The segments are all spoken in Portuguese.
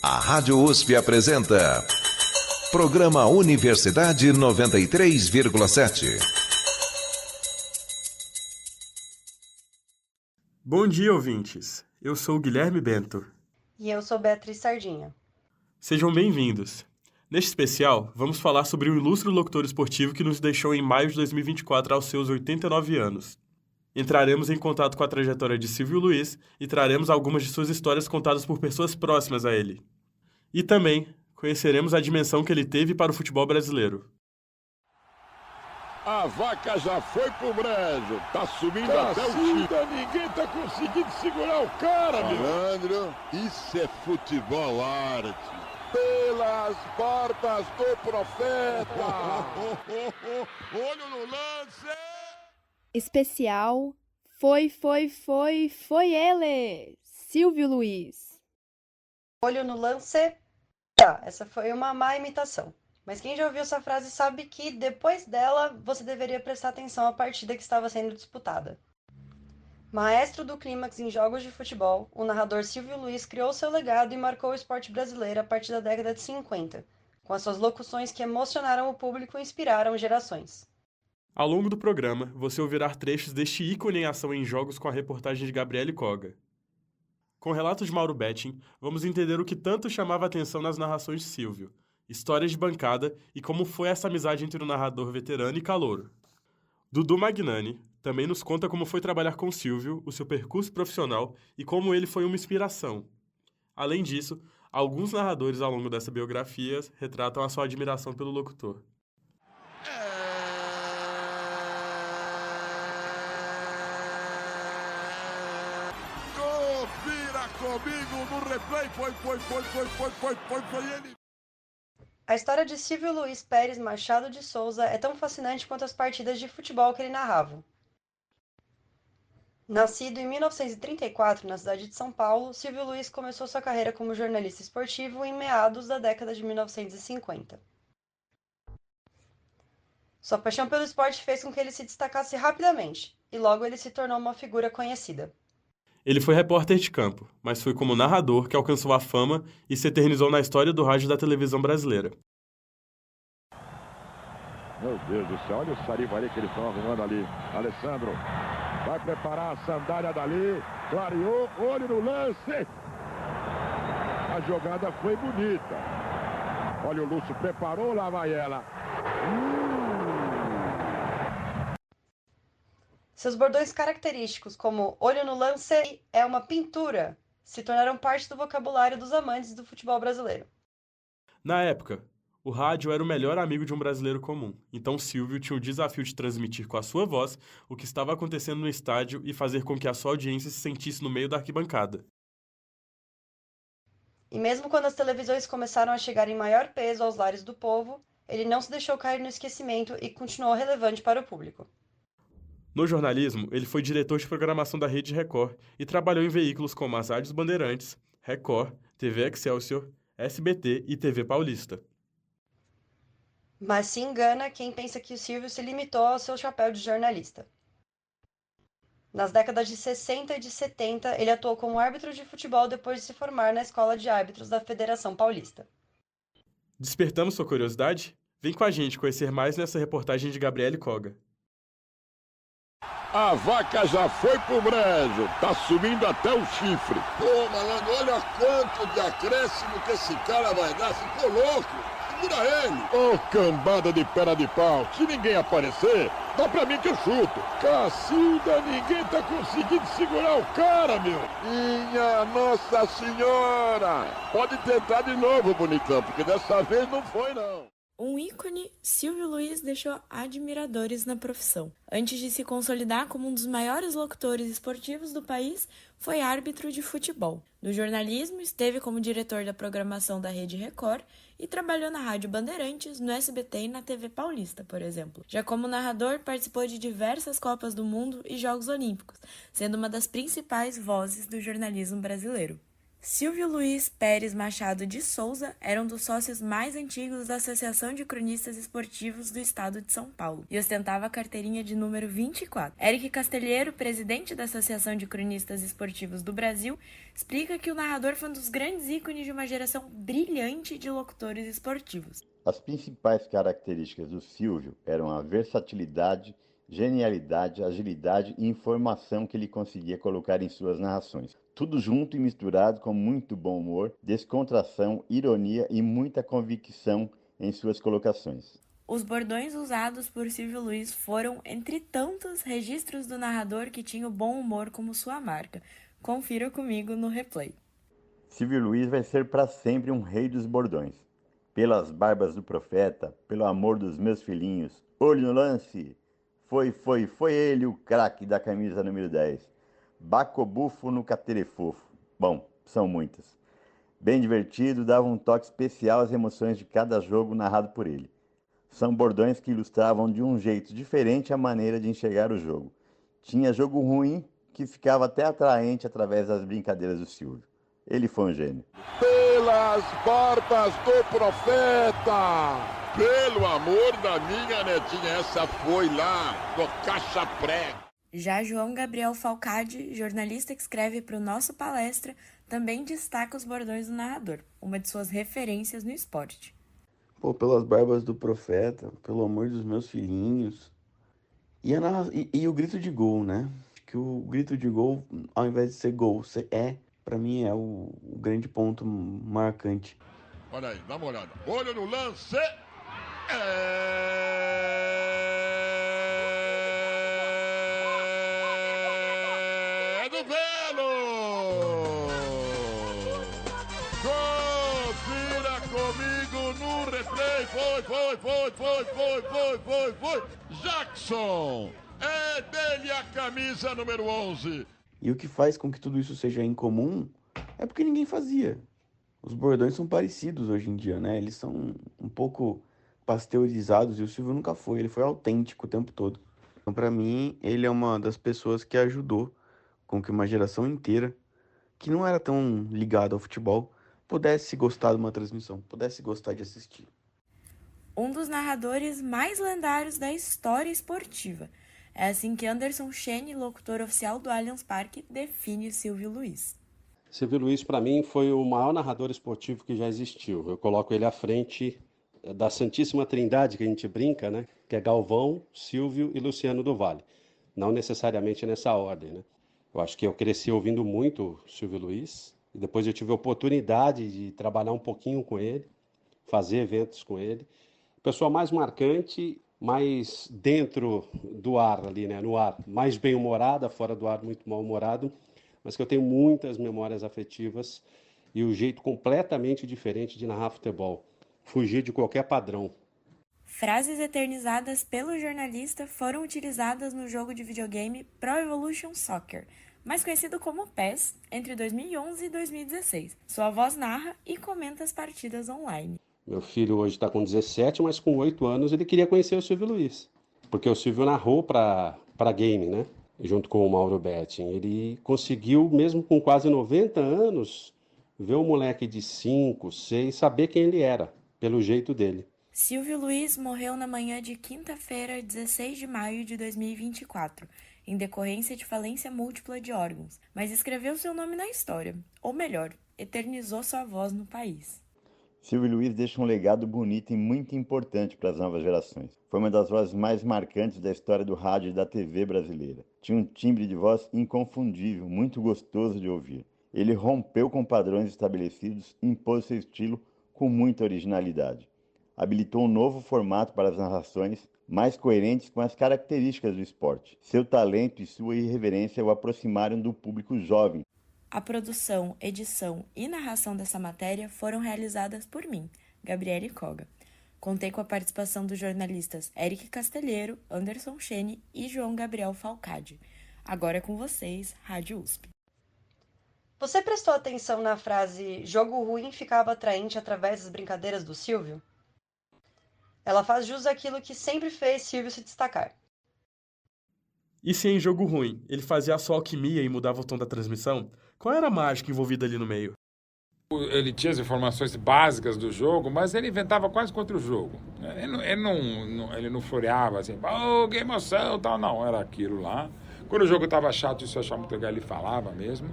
A Rádio USP apresenta Programa Universidade 93,7. Bom dia, ouvintes. Eu sou o Guilherme Bento. E eu sou Beatriz Sardinha. Sejam bem-vindos. Neste especial, vamos falar sobre o ilustre locutor esportivo que nos deixou em maio de 2024 aos seus 89 anos. Entraremos em contato com a trajetória de Silvio Luiz e traremos algumas de suas histórias contadas por pessoas próximas a ele. E também conheceremos a dimensão que ele teve para o futebol brasileiro. A vaca já foi pro brejo, tá subindo até o Chita. Ninguém tá conseguindo segurar o cara, meu. Leandro, isso é futebol arte. Pelas barbas do profeta. Olho no lance. Especial Foi ele, Silvio Luiz. Olho no lance. Essa foi uma má imitação. Mas quem já ouviu essa frase sabe que depois dela você deveria prestar atenção à partida que estava sendo disputada. Maestro do clímax em jogos de futebol, o narrador Silvio Luiz criou seu legado e marcou o esporte brasileiro a partir da década de 50, com as suas locuções que emocionaram o público e inspiraram gerações. Ao longo do programa, você ouvirá trechos deste ícone em ação em jogos com a reportagem de Gabriele Koga. Com relatos de Mauro Betting, vamos entender o que tanto chamava a atenção nas narrações de Silvio, histórias de bancada e como foi essa amizade entre o narrador veterano e calouro. Dudu Magnani também nos conta como foi trabalhar com Silvio, o seu percurso profissional e como ele foi uma inspiração. Além disso, alguns narradores ao longo dessa biografia retratam a sua admiração pelo locutor. Confira comigo no replay. Foi ele. A história de Silvio Luiz Pérez Machado de Souza é tão fascinante quanto as partidas de futebol que ele narrava. Nascido em 1934 na cidade de São Paulo, Silvio Luiz começou sua carreira como jornalista esportivo em meados da década de 1950. Sua paixão pelo esporte fez com que ele se destacasse rapidamente, e logo ele se tornou uma figura conhecida. Ele foi repórter de campo, mas foi como narrador que alcançou a fama e se eternizou na história do rádio e da televisão brasileira. Meu Deus do céu, olha o Sarivari que eles estão arrumando ali. Alessandro vai preparar a sandália dali, clareou, olho no lance. A jogada foi bonita. Olha o Lúcio, preparou, lá vai ela. Seus bordões característicos, como olho no lance é uma pintura, se tornaram parte do vocabulário dos amantes do futebol brasileiro. Na época, o rádio era o melhor amigo de um brasileiro comum, então Silvio tinha o desafio de transmitir com a sua voz o que estava acontecendo no estádio e fazer com que a sua audiência se sentisse no meio da arquibancada. E mesmo quando as televisões começaram a chegar em maior peso aos lares do povo, ele não se deixou cair no esquecimento e continuou relevante para o público. No jornalismo, ele foi diretor de programação da Rede Record e trabalhou em veículos como as Rádios Bandeirantes, Record, TV Excelsior, SBT e TV Paulista. Mas se engana quem pensa que o Silvio se limitou ao seu chapéu de jornalista. Nas décadas de 60 e de 70, ele atuou como árbitro de futebol depois de se formar na Escola de Árbitros da Federação Paulista. Despertamos sua curiosidade? Vem com a gente conhecer mais nessa reportagem de Gabriele Koga. A vaca já foi pro brejo, tá subindo até o chifre. Pô, malandro, olha quanto de acréscimo que esse cara vai dar, ficou louco. Segura ele. Ô, cambada de perna de pau, se ninguém aparecer, dá pra mim que eu chuto. Cacilda, ninguém tá conseguindo segurar o cara, meu. Minha Nossa Senhora. Pode tentar de novo, bonitão, porque dessa vez não foi, não. Um ícone, Silvio Luiz deixou admiradores na profissão. Antes de se consolidar como um dos maiores locutores esportivos do país, foi árbitro de futebol. No jornalismo, esteve como diretor da programação da Rede Record e trabalhou na Rádio Bandeirantes, no SBT e na TV Paulista, por exemplo. Já como narrador, participou de diversas Copas do Mundo e Jogos Olímpicos, sendo uma das principais vozes do jornalismo brasileiro. Silvio Luiz Pérez Machado de Souza era um dos sócios mais antigos da Associação de Cronistas Esportivos do Estado de São Paulo e ostentava a carteirinha de número 24. Éric Castelheiro, presidente da Associação de Cronistas Esportivos do Brasil, explica que o narrador foi um dos grandes ícones de uma geração brilhante de locutores esportivos. As principais características do Silvio eram a versatilidade, genialidade, agilidade e informação que ele conseguia colocar em suas narrações. Tudo junto e misturado com muito bom humor, descontração, ironia e muita convicção em suas colocações. Os bordões usados por Silvio Luiz foram, entre tantos, registros do narrador que tinha o bom humor como sua marca. Confira comigo no replay. Silvio Luiz vai ser para sempre um rei dos bordões. Pelas barbas do profeta, pelo amor dos meus filhinhos, olho no lance. Foi ele o craque da camisa número 10. Bacobufo no caterefofo. Bom, são muitas. Bem divertido, dava um toque especial às emoções de cada jogo narrado por ele. São bordões que ilustravam de um jeito diferente a maneira de enxergar o jogo. Tinha jogo ruim que ficava até atraente através das brincadeiras do Silvio. Ele foi um gênio. Pelas barbas do profeta! Pelo amor da minha netinha, essa foi lá do Caixa Prego. Já João Gabriel Falcade, jornalista que escreve para o Nosso Palestra, também destaca os bordões do narrador, uma de suas referências no esporte. Pelas barbas do profeta, pelo amor dos meus filhinhos. E o grito de gol, né? Que o grito de gol, ao invés de ser gol, para mim é o grande ponto marcante. Olha aí, dá uma olhada. Olho no lance. É do Velo! Confira comigo no replay. Foi. Jackson! É dele a camisa número 11. E o que faz com que tudo isso seja incomum é porque ninguém fazia. Os bordões são parecidos hoje em dia, né? Eles são um pouco pasteurizados e o Silvio nunca foi. Ele foi autêntico o tempo todo. Então, para mim, ele é uma das pessoas que ajudou com que uma geração inteira, que não era tão ligada ao futebol, pudesse gostar de uma transmissão, pudesse gostar de assistir. Um dos narradores mais lendários da história esportiva. É assim que Anderson Chene, locutor oficial do Allianz Parque, define Silvio Luiz. Silvio Luiz, para mim, foi o maior narrador esportivo que já existiu. Eu coloco ele à frente da Santíssima Trindade, que a gente brinca, né? Que é Galvão, Silvio e Luciano do Vale. Não necessariamente nessa ordem, né? Eu acho que eu cresci ouvindo muito Silvio Luiz, e depois eu tive a oportunidade de trabalhar um pouquinho com ele, fazer eventos com ele. Pessoa mais marcante, mais dentro do ar ali, né? No ar, mais bem-humorada, fora do ar, muito mal-humorado, mas que eu tenho muitas memórias afetivas e o jeito completamente diferente de narrar futebol. Fugir de qualquer padrão. Frases eternizadas pelo jornalista foram utilizadas no jogo de videogame Pro Evolution Soccer, mais conhecido como PES, entre 2011 e 2016. Sua voz narra e comenta as partidas online. Meu filho hoje está com 17, mas com 8 anos ele queria conhecer o Silvio Luiz, porque o Silvio narrou para game, né? Junto com o Mauro Betting. Ele conseguiu, mesmo com quase 90 anos, ver o moleque de 5, 6, saber quem ele era, pelo jeito dele. Silvio Luiz morreu na manhã de quinta-feira, 16 de maio de 2024, em decorrência de falência múltipla de órgãos, mas escreveu seu nome na história, ou melhor, eternizou sua voz no país. Silvio Luiz deixa um legado bonito e muito importante para as novas gerações. Foi uma das vozes mais marcantes da história do rádio e da TV brasileira. Tinha um timbre de voz inconfundível, muito gostoso de ouvir. Ele rompeu com padrões estabelecidos e impôs seu estilo com muita originalidade. Habilitou um novo formato para as narrações, mais coerentes com as características do esporte. Seu talento e sua irreverência o aproximaram do público jovem. A produção, edição e narração dessa matéria foram realizadas por mim, Gabriele Koga. Contei com a participação dos jornalistas Éric Castelheiro, Anderson Chene e João Gabriel Falcade. Agora é com vocês, Rádio USP. Você prestou atenção na frase "jogo ruim ficava atraente através das brincadeiras do Silvio"? Ela faz jus àquilo que sempre fez Silvio se destacar. E se em jogo ruim ele fazia a sua alquimia e mudava o tom da transmissão, qual era a mágica envolvida ali no meio? Ele tinha as informações básicas do jogo, mas ele inventava quase contra o jogo. Ele não floreava assim, que emoção, tal, não, era aquilo lá. Quando o jogo estava chato, isso eu achava muito legal, ele falava mesmo.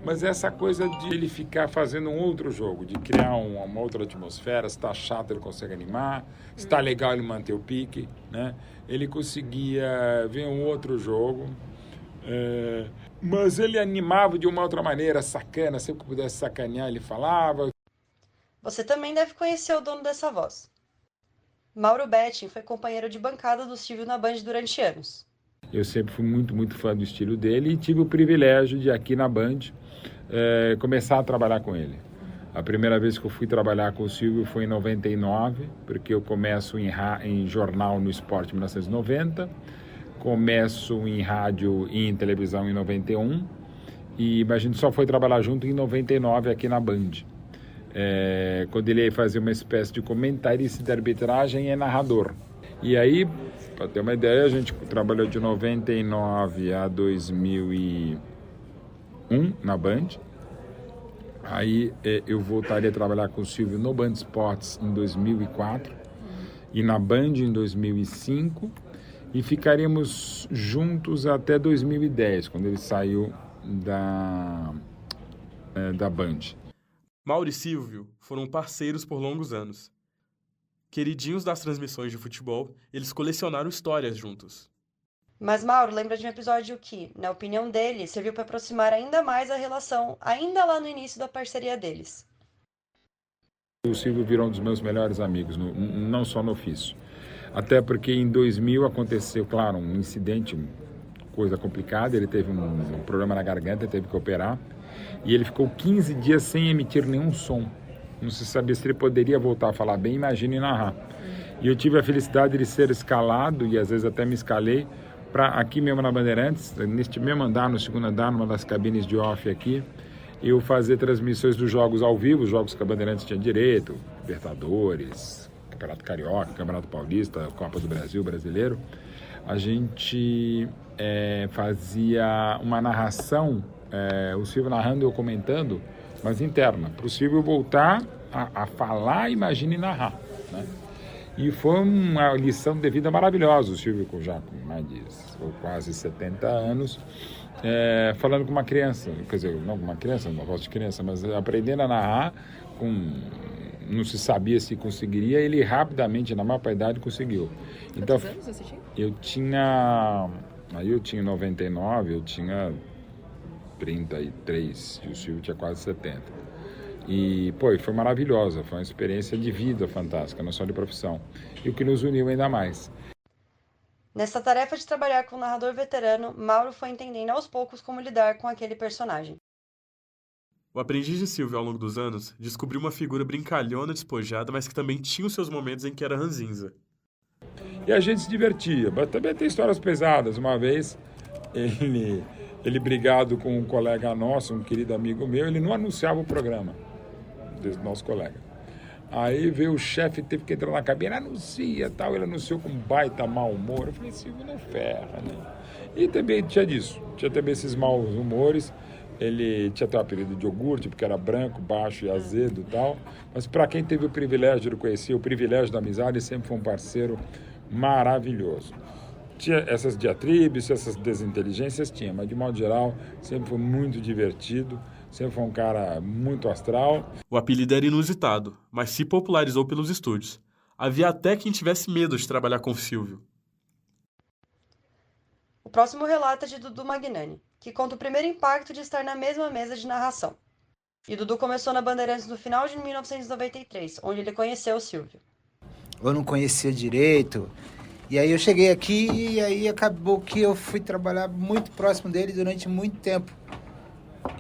Mas essa coisa de ele ficar fazendo um outro jogo, de criar uma outra atmosfera, se está chato ele consegue animar, se está legal ele manter o pique, né? Ele conseguia ver um outro jogo, mas ele animava de uma outra maneira, sacana, sempre que pudesse sacanear ele falava. Você também deve conhecer o dono dessa voz. Mauro Betting foi companheiro de bancada do Silvio na Band durante anos. Eu sempre fui muito, muito fã do estilo dele e tive o privilégio de, aqui na Band, começar a trabalhar com ele. A primeira vez que eu fui trabalhar com o Silvio foi em 99, porque eu começo em jornal no Esporte em 1990, começo em rádio e em televisão em 91, e a gente só foi trabalhar junto em 99 aqui na Band. Quando ele ia fazer uma espécie de comentarista de arbitragem e narrador. E aí, para ter uma ideia, a gente trabalhou de 99 a 2001 na Band. Aí eu voltaria a trabalhar com o Silvio no Band Esportes em 2004 e na Band em 2005 e ficaríamos juntos até 2010, quando ele saiu da Band. Mauro e Silvio foram parceiros por longos anos. Queridinhos das transmissões de futebol, eles colecionaram histórias juntos. Mas Mauro lembra de um episódio que, na opinião dele, serviu para aproximar ainda mais a relação, ainda lá no início da parceria deles. O Silvio virou um dos meus melhores amigos, não só no ofício. Até porque em 2000 aconteceu, claro, um incidente, coisa complicada, ele teve um problema na garganta, teve que operar, e ele ficou 15 dias sem emitir nenhum som. Não se sabia se ele poderia voltar a falar bem, imagine narrar. E eu tive a felicidade de ser escalado, e às vezes até me escalei, para aqui mesmo na Bandeirantes, neste mesmo andar, no segundo andar, numa das cabines de off aqui, eu fazer transmissões dos jogos ao vivo, os jogos que a Bandeirantes tinha direito, Libertadores, Campeonato Carioca, Campeonato Paulista, Copa do Brasil, Brasileiro. A gente fazia uma narração, o Silvio narrando e eu comentando, mas interna, para o Silvio voltar a falar, imagine narrar, né? E foi uma lição de vida maravilhosa, o Silvio já com mais de quase 70 anos, falando com uma criança, quer dizer, não com uma criança, uma voz de criança, mas aprendendo a narrar, não se sabia se conseguiria, ele rapidamente, na maior idade, conseguiu. Então, quantos anos você tinha? Eu tinha 99, eu tinha 33, e o Silvio tinha quase 70. E, foi maravilhosa, foi uma experiência de vida fantástica, não só de profissão. E o que nos uniu ainda mais. Nessa tarefa de trabalhar com um narrador veterano, Mauro foi entendendo aos poucos como lidar com aquele personagem. O aprendiz de Silvio, ao longo dos anos, descobriu uma figura brincalhona, despojada, mas que também tinha os seus momentos em que era ranzinza. E a gente se divertia, mas também tem histórias pesadas. Uma vez, ele brigado com um colega nosso, um querido amigo meu, ele não anunciava o programa desse nosso colega. Aí veio o chefe, teve que entrar na cabine, anuncia, tal, ele anunciou com baita mau humor. Eu falei, Silvio, não ferra, né? E também tinha disso, tinha também esses maus humores. Ele tinha até o apelido de iogurte, porque era branco, baixo e azedo e tal. Mas para quem teve o privilégio de conhecer, o privilégio da amizade, ele sempre foi um parceiro maravilhoso. Tinha essas diatribes, essas desinteligências, mas de modo geral, sempre foi muito divertido. Sempre foi um cara muito astral. O apelido era inusitado, mas se popularizou pelos estúdios. Havia até quem tivesse medo de trabalhar com o Silvio. O próximo relato é de Dudu Magnani, que conta o primeiro impacto de estar na mesma mesa de narração. E Dudu começou na Bandeirantes no final de 1993, onde ele conheceu o Silvio. Eu não conhecia direito, e aí eu cheguei aqui e aí acabou que eu fui trabalhar muito próximo dele durante muito tempo.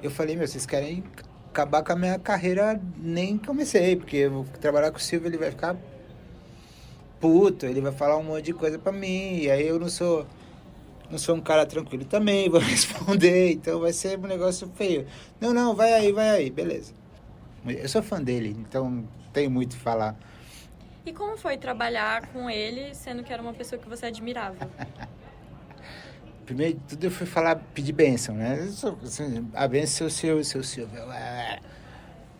Eu falei, vocês querem acabar com a minha carreira? Nem comecei, porque eu vou trabalhar com o Silvio, ele vai ficar puto, ele vai falar um monte de coisa pra mim, e aí eu não sou um cara tranquilo também, vou responder, então vai ser um negócio feio. Não, vai aí, beleza. Eu sou fã dele, então não tenho muito o que falar. E como foi trabalhar com ele, sendo que era uma pessoa que você admirava? Primeiro de tudo eu fui pedir bênção, né? A bênção seu Silvio.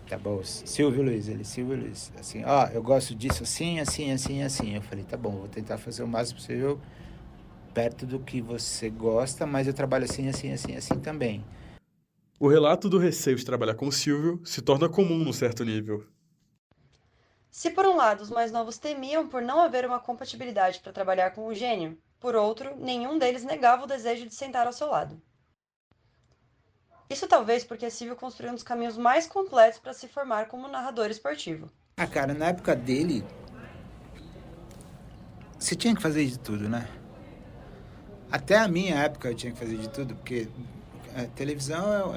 Tá bom, Silvio Luiz, Silvio Luiz, assim, ó, eu gosto disso assim, assim, assim, assim. Eu falei, tá bom, vou tentar fazer o máximo possível perto do que você gosta, mas eu trabalho assim, assim, assim, assim também. O relato do receio de trabalhar com o Silvio se torna comum num certo nível. Se por um lado os mais novos temiam por não haver uma compatibilidade para trabalhar com o gênio, por outro, nenhum deles negava o desejo de sentar ao seu lado. Isso talvez porque Silvio construiu um dos caminhos mais completos para se formar como narrador esportivo. Ah, cara, na época dele, você tinha que fazer de tudo, né? Até a minha época eu tinha que fazer de tudo, porque a televisão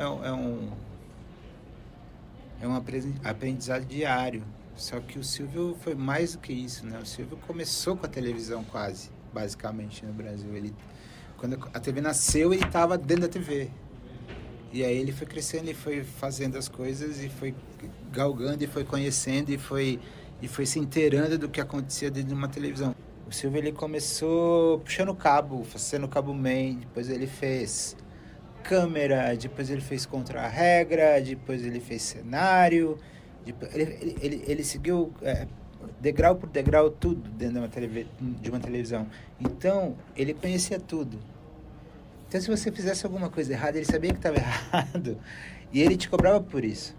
é um aprendizado diário. Só que o Silvio foi mais do que isso, né? O Silvio começou com a televisão quase, basicamente, no Brasil. Quando a TV nasceu, ele estava dentro da TV. E aí ele foi crescendo e foi fazendo as coisas e foi galgando e foi conhecendo e foi se inteirando do que acontecia dentro de uma televisão. O Silvio, ele começou puxando cabo, fazendo cabo man, depois ele fez câmera, depois ele fez contra-regra, depois ele fez cenário, ele seguiu degrau por degrau tudo dentro de uma televisão. Então, ele conhecia tudo. Então, se você fizesse alguma coisa errada, ele sabia que estava errado e ele te cobrava por isso.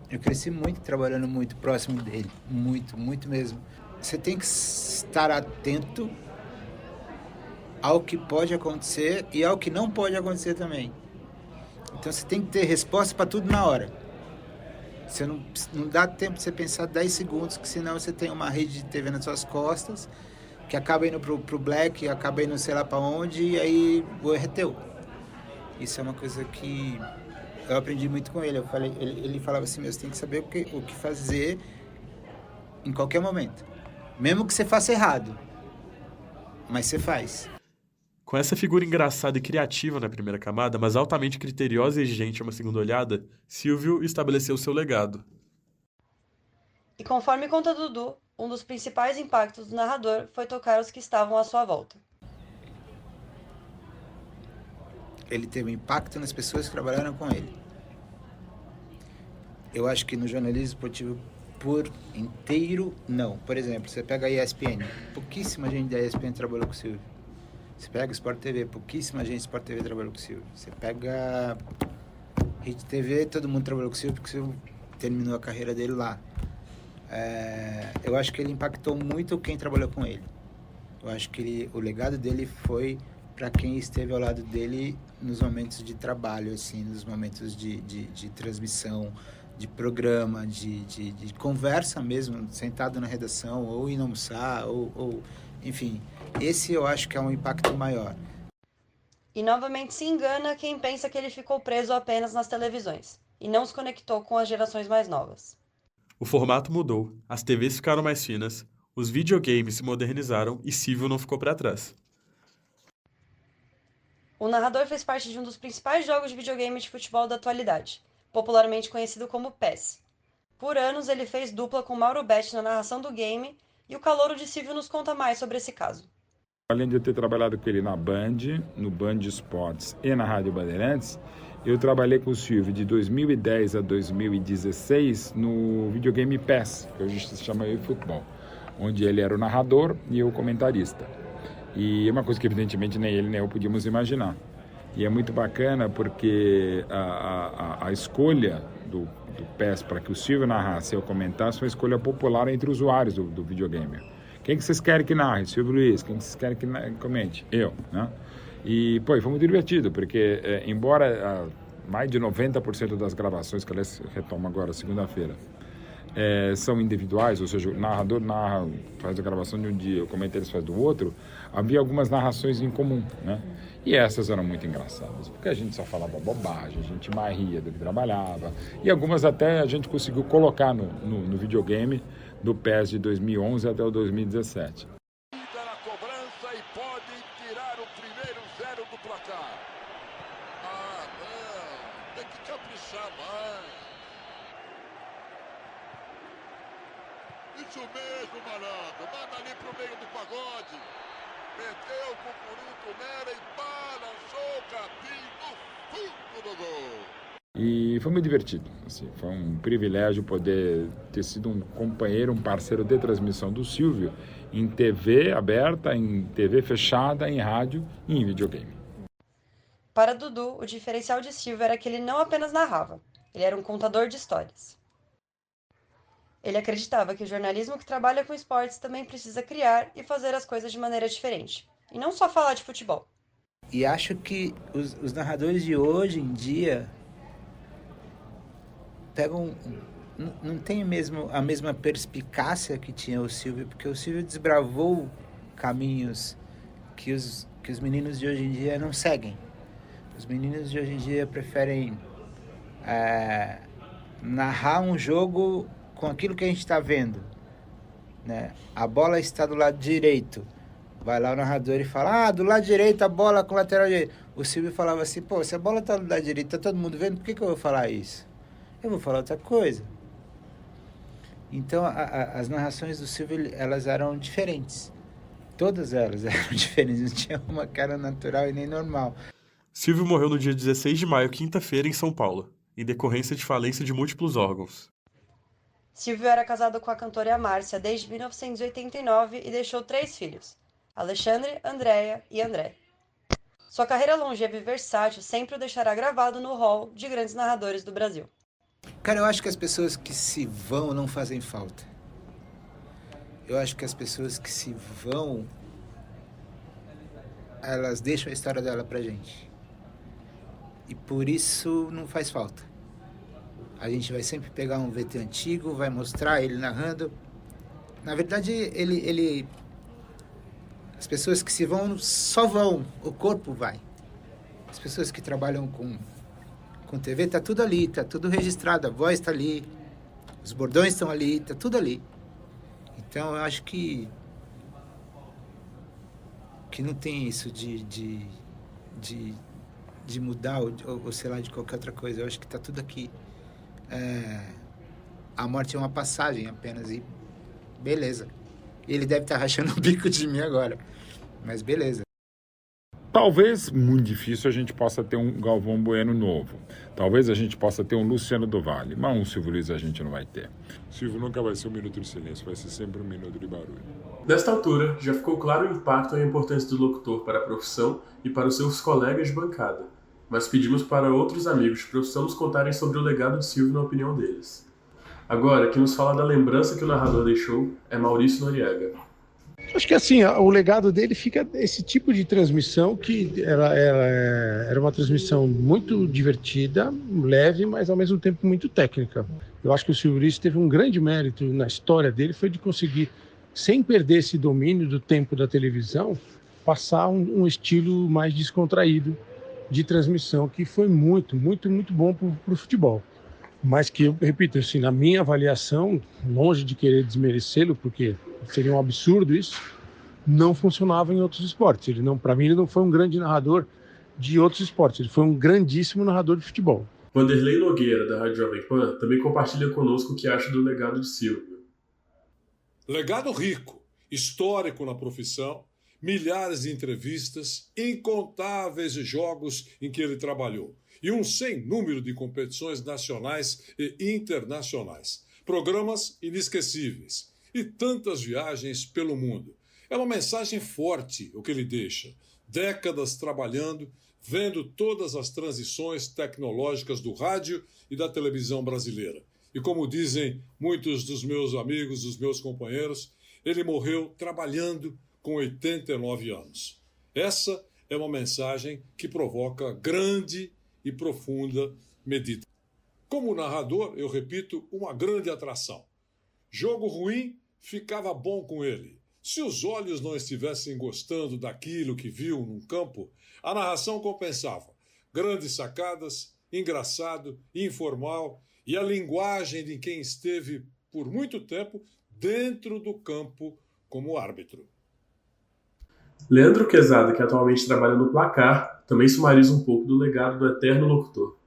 Eu cresci muito trabalhando muito próximo dele, muito, muito mesmo. Você tem que estar atento ao que pode acontecer e ao que não pode acontecer também. Então você tem que ter resposta para tudo na hora. Você não dá tempo de você pensar 10 segundos, que senão você tem uma rede de TV nas suas costas, que acaba indo pro black, acaba indo sei lá para onde, e aí o erro é teu. Isso é uma coisa que eu aprendi muito com ele. Ele falava assim, você tem que saber o que fazer em qualquer momento. Mesmo que você faça errado, mas você faz. Com essa figura engraçada e criativa na primeira camada, mas altamente criteriosa e exigente a uma segunda olhada, Silvio estabeleceu seu legado. E conforme conta Dudu, um dos principais impactos do narrador foi tocar os que estavam à sua volta. Ele teve impacto nas pessoas que trabalharam com ele. Eu acho que no jornalismo esportivo por inteiro, não. Por exemplo, você pega a ESPN, pouquíssima gente da ESPN trabalhou com o Silvio. Você pega o Sport TV, pouquíssima gente do Sport TV trabalhou com o Silvio. Você pega Rede TV, todo mundo trabalhou com o Silvio, porque o Silvio terminou a carreira dele lá. Eu acho que ele impactou muito quem trabalhou com ele. Eu acho que o legado dele foi para quem esteve ao lado dele nos momentos de trabalho, assim, nos momentos de transmissão, de programa, de conversa mesmo, sentado na redação, ou indo almoçar, ou enfim. Esse eu acho que é um impacto maior. E novamente se engana quem pensa que ele ficou preso apenas nas televisões, e não se conectou com as gerações mais novas. O formato mudou, as TVs ficaram mais finas, os videogames se modernizaram e Silvio não ficou para trás. O narrador fez parte de um dos principais jogos de videogame de futebol da atualidade, popularmente conhecido como PES. Por anos ele fez dupla com Mauro Betti na narração do game, e o calouro de Silvio nos conta mais sobre esse caso. Além de eu ter trabalhado com ele na Band, no Band Esportes e na Rádio Bandeirantes, eu trabalhei com o Silvio de 2010 a 2016 no videogame PES, que hoje se chama eFootball, onde ele era o narrador e eu o comentarista. E é uma coisa que evidentemente nem ele nem eu podíamos imaginar. E é muito bacana porque a escolha do PES para que o Silvio narrasse e eu comentasse foi uma escolha popular entre usuários do videogame. Quem que vocês querem que narre? Silvio Luiz. Quem que vocês querem que comente? Eu, né? E, foi muito divertido, porque, embora mais de 90% das gravações, que aliás retoma agora, segunda-feira, são individuais, ou seja, o narrador narra, faz a gravação de um dia, o comentarista faz do outro, havia algumas narrações em comum, né? E essas eram muito engraçadas, porque a gente só falava bobagem, a gente mais ria do que trabalhava, e algumas até a gente conseguiu colocar no videogame do PES de 2011 até o 2017. Na cobrança e pode tirar o primeiro 0 do placar. Ah, não, tem que caprichar mais. Isso mesmo, malandro, manda ali pro meio do pagode. Meteu com o Curuto Nera e balançou o capim no fundo do gol. E foi muito divertido, assim, foi um privilégio poder ter sido um companheiro, um parceiro de transmissão do Silvio em TV aberta, em TV fechada, em rádio e em videogame. Para Dudu, o diferencial de Silvio era que ele não apenas narrava, ele era um contador de histórias. Ele acreditava que o jornalismo que trabalha com esportes também precisa criar e fazer as coisas de maneira diferente, e não só falar de futebol. E acho que os narradores de hoje em dia não tem mesmo a mesma perspicácia que tinha o Silvio, porque o Silvio desbravou caminhos que os meninos de hoje em dia não seguem. Os meninos de hoje em dia preferem narrar um jogo com aquilo que a gente está vendo, né? A bola está do lado direito. Vai lá o narrador e fala, do lado direito a bola com o lateral direito. O Silvio falava assim, se a bola está do lado direito, está todo mundo vendo, por que eu vou falar isso? Eu vou falar outra coisa. Então, as narrações do Silvio, elas eram diferentes. Todas elas eram diferentes. Não tinha uma que era natural e nem normal. Silvio morreu no dia 16 de maio, quinta-feira, em São Paulo, em decorrência de falência de múltiplos órgãos. Silvio era casado com a cantora Márcia desde 1989 e deixou 3 filhos, Alexandre, Andréia e André. Sua carreira longeva e versátil sempre o deixará gravado no hall de grandes narradores do Brasil. Cara, eu acho que as pessoas que se vão não fazem falta. Eu acho que as pessoas que se vão, elas deixam a história dela pra gente. E por isso não faz falta. A gente vai sempre pegar um VT antigo, vai mostrar ele narrando. Na verdade, as pessoas que se vão só vão, o corpo vai. As pessoas que trabalham com TV, tá tudo ali, tá tudo registrado, a voz tá ali, os bordões estão ali, tá tudo ali. Então eu acho que não tem isso de mudar ou sei lá, de qualquer outra coisa. Eu acho que tá tudo aqui. A morte é uma passagem apenas e beleza. Ele deve estar rachando o bico de mim agora, mas beleza. Talvez, muito difícil, a gente possa ter um Galvão Bueno novo. Talvez a gente possa ter um Luciano do Vale, mas um Silvio Luiz a gente não vai ter. O Silvio nunca vai ser um minuto de silêncio, vai ser sempre um minuto de barulho. Nesta altura, já ficou claro o impacto e a importância do locutor para a profissão e para os seus colegas de bancada. Mas pedimos para outros amigos de profissão nos contarem sobre o legado de Silvio na opinião deles. Agora, quem nos fala da lembrança que o narrador deixou é Maurício Noriega. Acho que assim, o legado dele fica esse tipo de transmissão que era uma transmissão muito divertida, leve, mas ao mesmo tempo muito técnica. Eu acho que o Silvio Luiz teve um grande mérito na história dele, foi de conseguir, sem perder esse domínio do tempo da televisão, passar um estilo mais descontraído de transmissão, que foi muito, muito, muito bom para o futebol. Mas que, eu repito, assim, na minha avaliação, longe de querer desmerecê-lo, porque seria um absurdo isso, não funcionava em outros esportes. Para mim, ele não foi um grande narrador de outros esportes, ele foi um grandíssimo narrador de futebol. Vanderlei Nogueira, da Rádio Jovem Pan, também compartilha conosco o que acha do legado de Silvio. Legado rico, histórico na profissão, milhares de entrevistas, incontáveis jogos em que ele trabalhou e um sem número de competições nacionais e internacionais, programas inesquecíveis e tantas viagens pelo mundo. É uma mensagem forte o que ele deixa, décadas trabalhando, vendo todas as transições tecnológicas do rádio e da televisão brasileira. E como dizem muitos dos meus amigos, dos meus companheiros, ele morreu trabalhando com 89 anos. Essa é uma mensagem que provoca grande e profunda meditação. Como narrador, eu repito, uma grande atração. Jogo ruim ficava bom com ele. Se os olhos não estivessem gostando daquilo que viu num campo, a narração compensava. Grandes sacadas, engraçado, informal e a linguagem de quem esteve por muito tempo dentro do campo como árbitro. Leandro Quezada, que atualmente trabalha no Placar, também sumariza um pouco do legado do eterno locutor.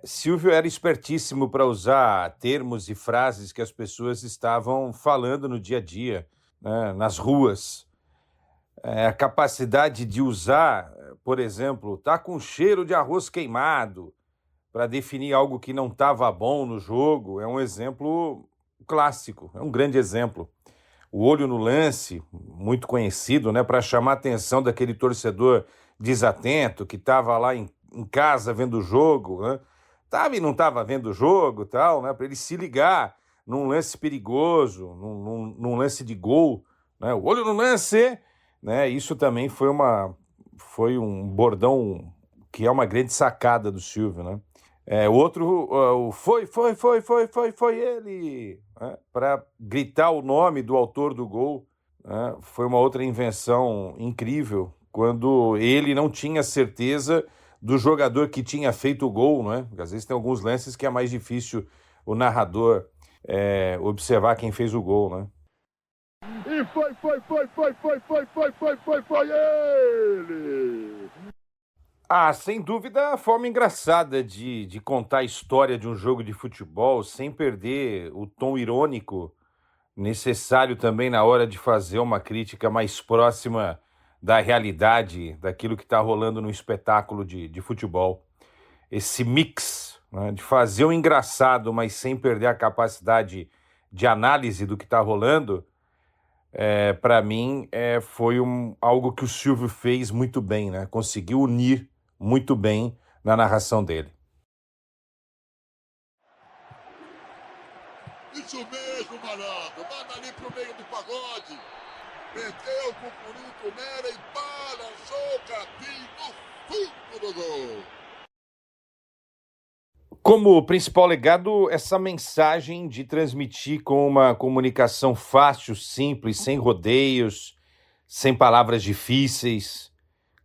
Silvio era espertíssimo para usar termos e frases que as pessoas estavam falando no dia a dia, né, nas ruas. A capacidade de usar, por exemplo, tá com cheiro de arroz queimado, para definir algo que não estava bom no jogo, é um exemplo clássico, é um grande exemplo. O olho no lance, muito conhecido, né, para chamar a atenção daquele torcedor desatento que estava lá em casa vendo o jogo, né? Tava e não estava vendo o jogo, tal, né, para ele se ligar num lance perigoso, num lance de gol, né? O olho no lance, né? Isso também foi um bordão que é uma grande sacada do Silvio, né? Outro foi ele, né? Para gritar o nome do autor do gol, né? Foi uma outra invenção incrível, quando ele não tinha certeza do jogador que tinha feito o gol, né? Porque às vezes tem alguns lances que é mais difícil o narrador observar quem fez o gol, né? E foi ele! Sem dúvida, a forma engraçada de contar a história de um jogo de futebol sem perder o tom irônico necessário também na hora de fazer uma crítica mais próxima da realidade, daquilo que está rolando no espetáculo de futebol. Esse mix, né, de fazer o engraçado, mas sem perder a capacidade de análise do que está rolando, para mim, foi algo que o Silvio fez muito bem, né? Conseguiu unir muito bem na narração dele. Isso mesmo, malandro. Manda ali pro meio do pagode. Meteu o cucuruto nela e balançou o capim no fundo do gol. Como principal legado, essa mensagem de transmitir com uma comunicação fácil, simples, sem rodeios, sem palavras difíceis,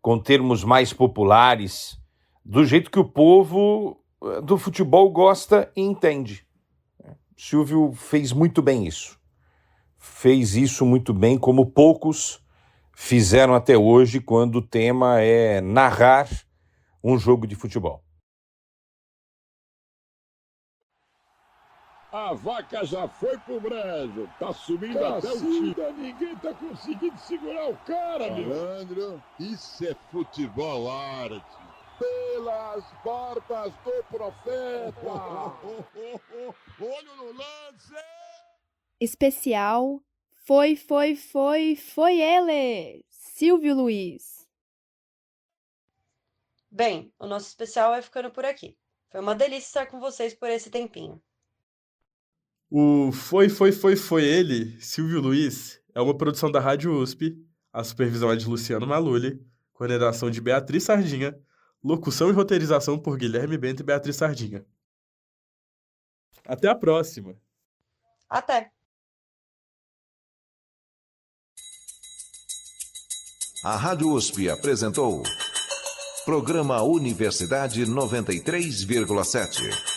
com termos mais populares, do jeito que o povo do futebol gosta e entende. Silvio fez muito bem isso. Fez isso muito bem, como poucos fizeram até hoje, quando o tema é narrar um jogo de futebol. A vaca já foi pro brejo. Tá subindo até o time. Ninguém tá conseguindo segurar o cara, meu. Malandro, isso é futebol arte. Pelas barbas do profeta. Olho no lance. Especial foi ele, Silvio Luiz. Bem, o nosso especial vai ficando por aqui. Foi uma delícia estar com vocês por esse tempinho. O Foi Ele, Silvio Luiz, é uma produção da Rádio USP, a supervisão é de Luciano Maluli, coordenação de Beatriz Sardinha, locução e roteirização por Guilherme Bento e Beatriz Sardinha. Até a próxima! Até! A Rádio USP apresentou Programa Universidade 93,7.